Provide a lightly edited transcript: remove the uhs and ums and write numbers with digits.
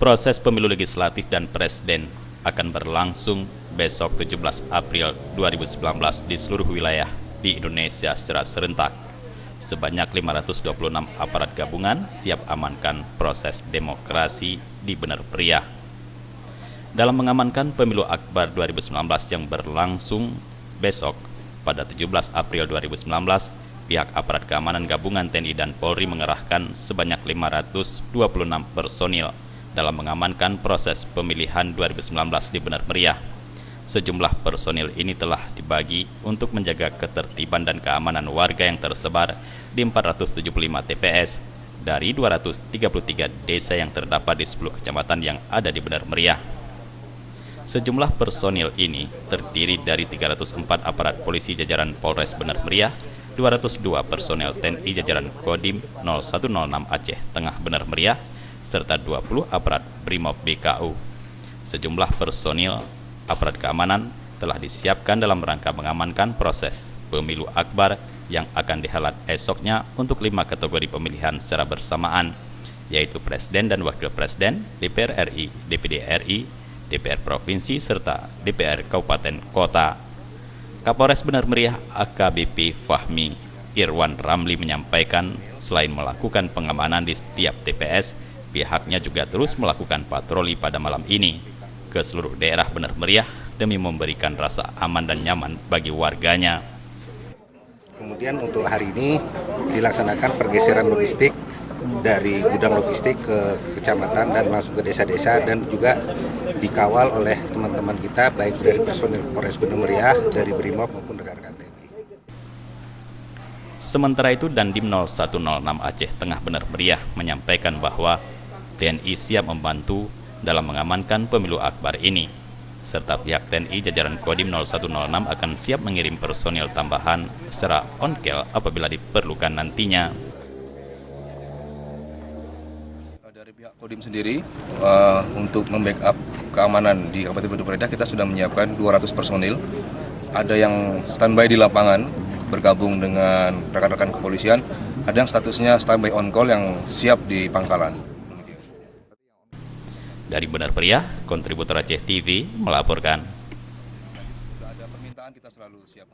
Proses pemilu legislatif dan presiden akan berlangsung besok 17 April 2019 di seluruh wilayah di Indonesia secara serentak. Sebanyak 526 aparat gabungan siap amankan proses demokrasi di Bener Meriah. Dalam mengamankan pemilu akbar 2019 yang berlangsung besok pada 17 April 2019, pihak aparat keamanan gabungan TNI dan Polri mengerahkan sebanyak 526 personil dalam mengamankan proses pemilihan 2019 di Bener Meriah. Sejumlah personil ini telah dibagi untuk menjaga ketertiban dan keamanan warga yang tersebar di 475 TPS dari 233 desa yang terdapat di 10 kecamatan yang ada di Bener Meriah. Sejumlah personil ini terdiri dari 304 aparat polisi jajaran Polres Bener Meriah, 202 personel TNI jajaran Kodim 0106 Aceh Tengah Bener Meriah, serta 20 aparat Brimob BKU. Sejumlah personil aparat keamanan telah disiapkan dalam rangka mengamankan proses pemilu akbar yang akan dihelat esoknya untuk 5 kategori pemilihan secara bersamaan, yaitu Presiden dan Wakil Presiden, DPR RI, DPD RI, DPR Provinsi, serta DPR Kabupaten Kota. Kapolres Bener Meriah AKBP Fahmi Irwan Ramli menyampaikan selain melakukan pengamanan di setiap TPS, pihaknya juga terus melakukan patroli pada malam ini ke seluruh daerah Bener Meriah demi memberikan rasa aman dan nyaman bagi warganya. Kemudian untuk hari ini dilaksanakan pergeseran logistik dari gudang logistik ke kecamatan dan masuk ke desa-desa, dan juga dikawal oleh teman-teman kita baik dari personil Polres Bener Meriah, dari Brimob maupun rekan-rekan TNI. Sementara itu Dandim 0106 Aceh Tengah Bener Meriah menyampaikan bahwa TNI siap membantu dalam mengamankan pemilu akbar ini, serta pihak TNI jajaran Kodim 0106 akan siap mengirim personil tambahan secara on-call apabila diperlukan nantinya. Dari pihak Kodim sendiri, untuk membackup keamanan di Kabupaten Bener Meriah, kita sudah menyiapkan 200 personil. Ada yang standby di lapangan bergabung dengan rekan-rekan kepolisian, ada yang statusnya standby on-call yang siap di pangkalan. Dari Bener Meriah, kontributor Aceh TV melaporkan. Jika ada permintaan, kita selalu siap.